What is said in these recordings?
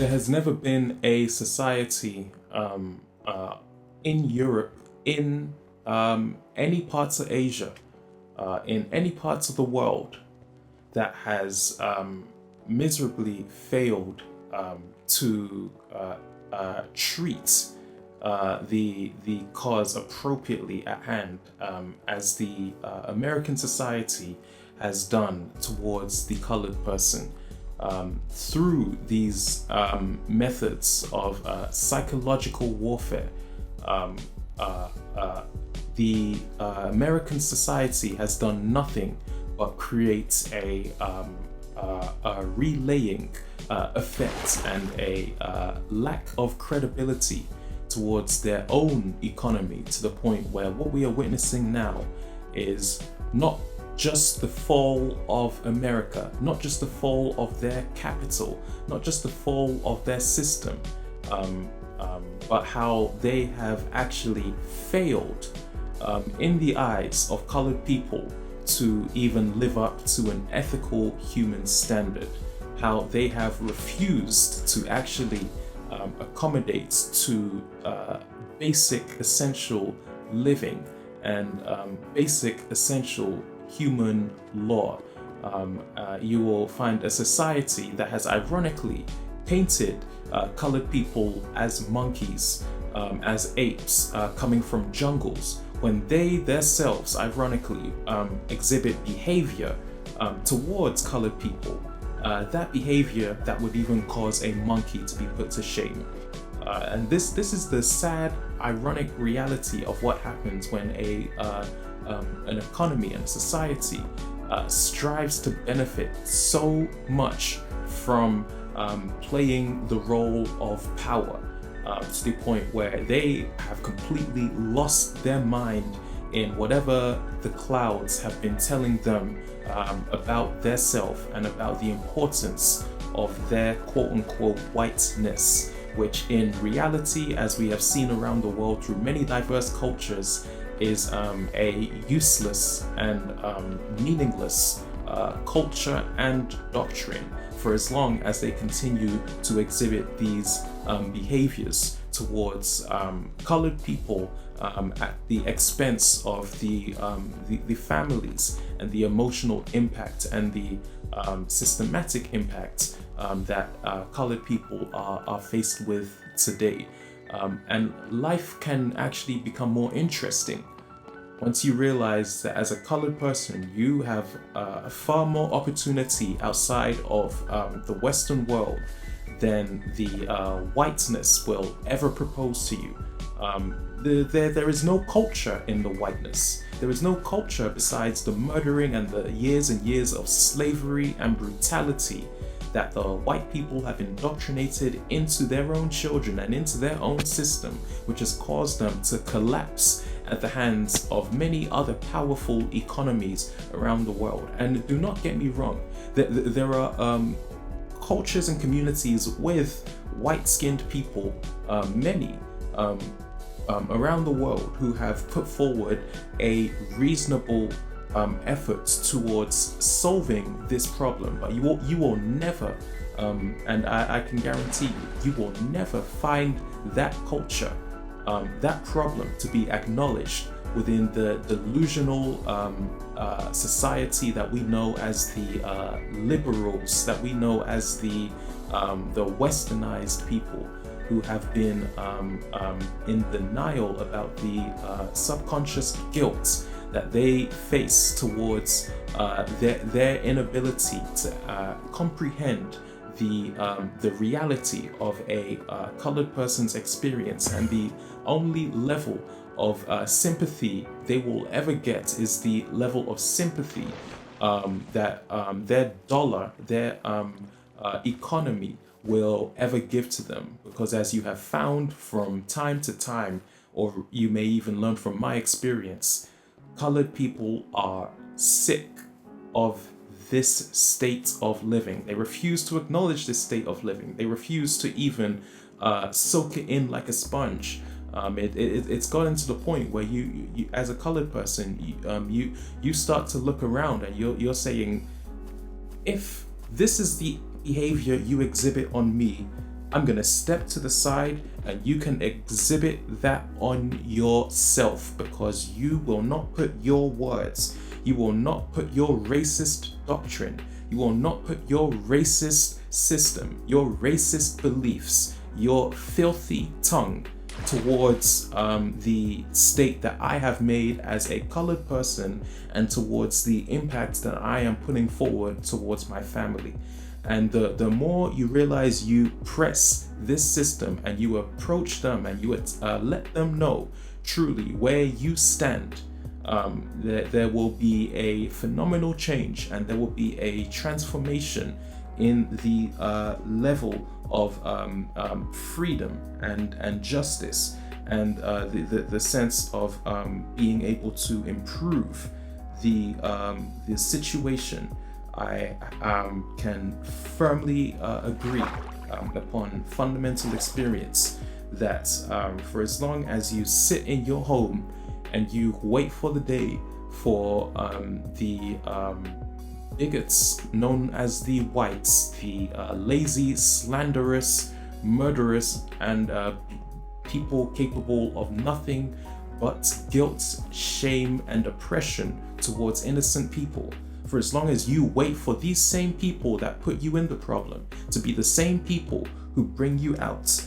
has never been a society in Europe, in any parts of Asia, in any parts of the world that has miserably failed to treat the cause appropriately at hand, as the American society has done towards the colored person, through these methods of psychological warfare. Um, the American society has done nothing but create a relaying effect and a lack of credibility towards their own economy, to the point where what we are witnessing now is not just the fall of America, not just the fall of their capital, not just the fall of their system, but how they have actually failed in the eyes of colored people to even live up to an ethical human standard, how they have refused to actually accommodate to basic essential living and basic essential human law. You will find a society that has ironically painted colored people as monkeys, as apes coming from jungles, when they themselves ironically exhibit behavior towards colored people, that behavior that would even cause a monkey to be put to shame. And this is the sad, ironic reality of what happens when an economy and a society strives to benefit so much from playing the role of power, to the point where they have completely lost their mind in whatever the clouds have been telling them about their self and about the importance of their quote-unquote whiteness, which in reality, as we have seen around the world through many diverse cultures, is a useless and meaningless culture and doctrine, for as long as they continue to exhibit these behaviors towards colored people at the expense of the families and the emotional impact and the systematic impact that colored people are faced with today. And life can actually become more interesting once you realize that as a colored person, you have far more opportunity outside of the Western world than the whiteness will ever propose to you. There is no culture in the whiteness. There is no culture besides the murdering and the years and years of slavery and brutality that the white people have indoctrinated into their own children and into their own system, which has caused them to collapse at the hands of many other powerful economies around the world. And do not get me wrong, there are cultures and communities with white-skinned people, many around the world, who have put forward a reasonable efforts towards solving this problem, but you will never, and I can guarantee you will never find that culture, that problem to be acknowledged within the delusional society that we know as the liberals, that we know as the westernized people, who have been in denial about the subconscious guilt that they face towards their inability to comprehend the reality of a colored person's experience, and the only level of sympathy they will ever get is the level of sympathy that their dollar, their economy will ever give to them. Because as you have found from time to time, or you may even learn from my experience, colored people are sick of this state of living. They refuse to acknowledge this state of living. They refuse to even soak it in like a sponge. It's gotten to the point where you as a colored person, you start to look around and you're saying, if this is the behavior you exhibit on me, I'm going to step to the side and you can exhibit that on yourself, because you will not put your words, you will not put your racist doctrine, you will not put your racist system, your racist beliefs, your filthy tongue towards the state that I have made as a colored person, and towards the impact that I am putting forward towards my family. And the more you realize you press this system and you approach them and you let them know truly where you stand, there will be a phenomenal change, and there will be a transformation in the level of freedom and justice, and the sense of being able to improve the situation. I can firmly agree upon fundamental experience that for as long as you sit in your home and you wait for the day for the bigots known as the whites, the lazy, slanderous, murderous, and people capable of nothing but guilt, shame, and oppression towards innocent people. For as long as you wait for these same people that put you in the problem to be the same people who bring you out,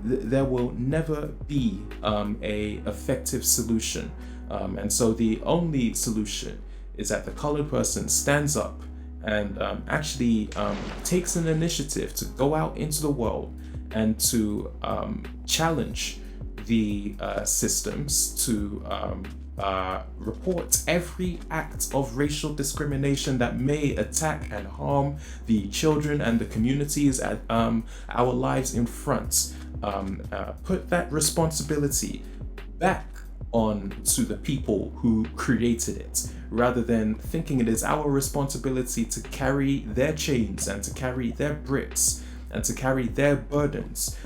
there will never be a effective solution. And so the only solution is that the colored person stands up and actually takes an initiative to go out into the world and to challenge the systems, to report every act of racial discrimination that may attack and harm the children and the communities at our lives in front. Put that responsibility back on to the people who created it, rather than thinking it is our responsibility to carry their chains and to carry their bricks and to carry their burdens.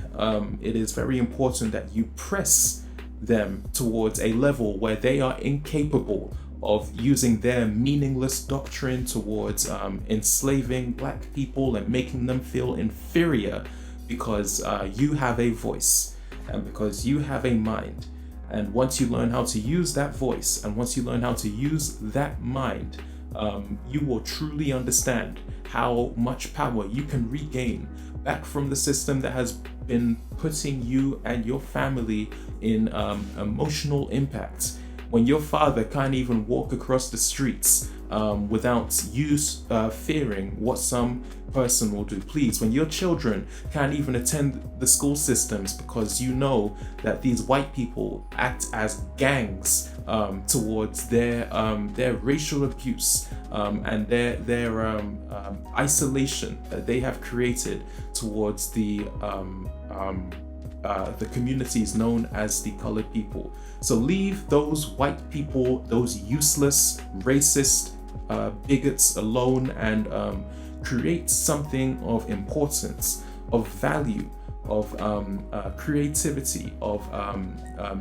It is very important that you press them towards a level where they are incapable of using their meaningless doctrine towards enslaving Black people and making them feel inferior, because you have a voice and because you have a mind. And once you learn how to use that voice, and once you learn how to use that mind, you will truly understand how much power you can regain back from the system that has been putting you and your family in emotional impact. When your father can't even walk across the streets without you fearing what some person will do. Please, when your children can't even attend the school systems because you know that these white people act as gangs towards their racial abuse and their isolation that they have created towards the communities known as the colored people. So leave those white people, those useless, racist bigots alone, and create something of importance, of value, of creativity, of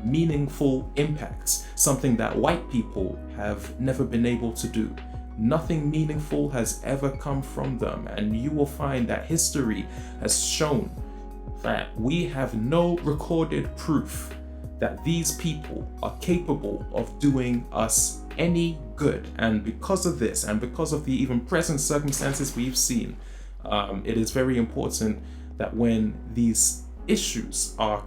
meaningful impacts, something that white people have never been able to do. Nothing meaningful has ever come from them, and you will find that history has shown that we have no recorded proof that these people are capable of doing us any good. And because of this, and because of the even present circumstances we've seen, it is very important that when these issues are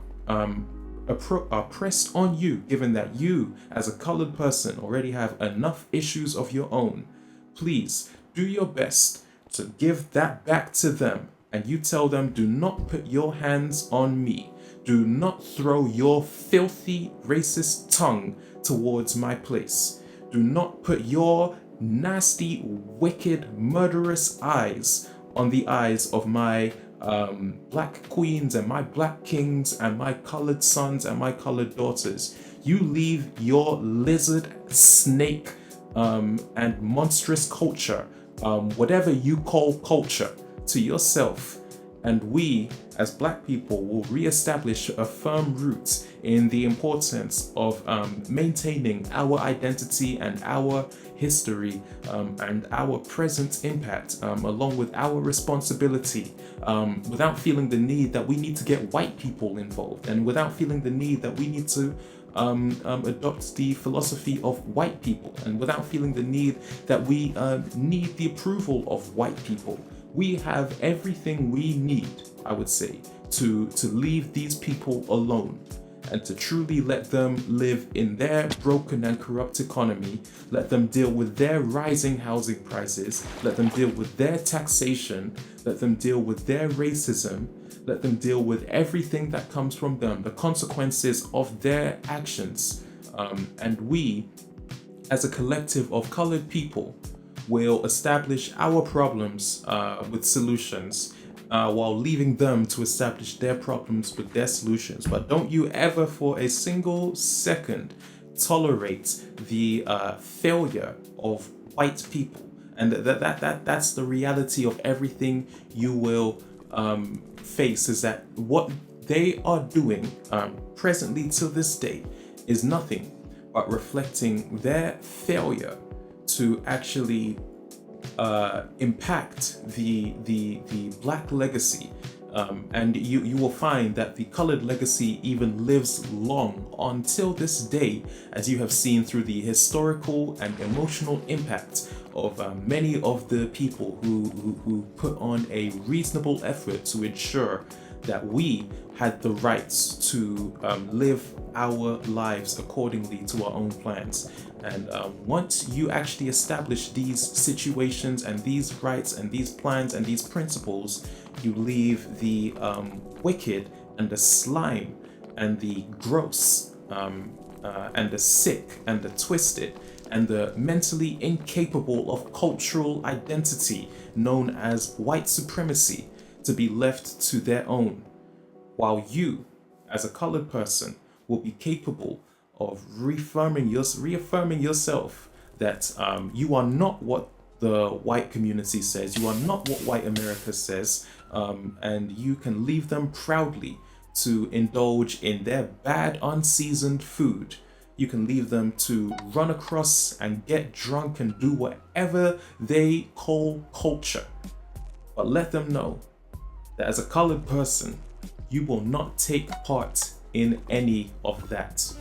pressed on you, given that you as a colored person already have enough issues of your own, please do your best to give that back to them. And you tell them, do not put your hands on me. Do not throw your filthy, racist tongue towards my place. Do not put your nasty, wicked, murderous eyes on the eyes of my Black queens and my Black kings and my colored sons and my colored daughters. You leave your lizard, snake, and monstrous culture, whatever you call culture, to yourself, And we, as Black people, will re-establish a firm root in the importance of maintaining our identity and our history and our present impact, along with our responsibility, without feeling the need that we need to get white people involved, and without feeling the need that we need to adopt the philosophy of white people, and without feeling the need that we need the approval of white people. We have everything we need, I would say, to leave these people alone and to truly let them live in their broken and corrupt economy, let them deal with their rising housing prices, let them deal with their taxation, let them deal with their racism, let them deal with everything that comes from them, the consequences of their actions. And we, as a collective of colored people, will establish our problems with solutions, while leaving them to establish their problems with their solutions. But don't you ever for a single second tolerate the failure of white people. And that's the reality of everything you will face, is that what they are doing presently to this day is nothing but reflecting their failure to actually impact the Black legacy, and you will find that the colored legacy even lives long until this day, as you have seen through the historical and emotional impact of many of the people who put on a reasonable effort to ensure that we had the rights to live our lives accordingly to our own plans. And once you actually establish these situations and these rights and these plans and these principles, you leave the wicked and the slime and the gross and the sick and the twisted and the mentally incapable of cultural identity known as white supremacy to be left to their own, while you, as a colored person, will be capable of reaffirming yourself that you are not what the white community says, you are not what white America says, and you can leave them proudly to indulge in their bad, unseasoned food. You can leave them to run across and get drunk and do whatever they call culture. But let them know that as a colored person, you will not take part in any of that.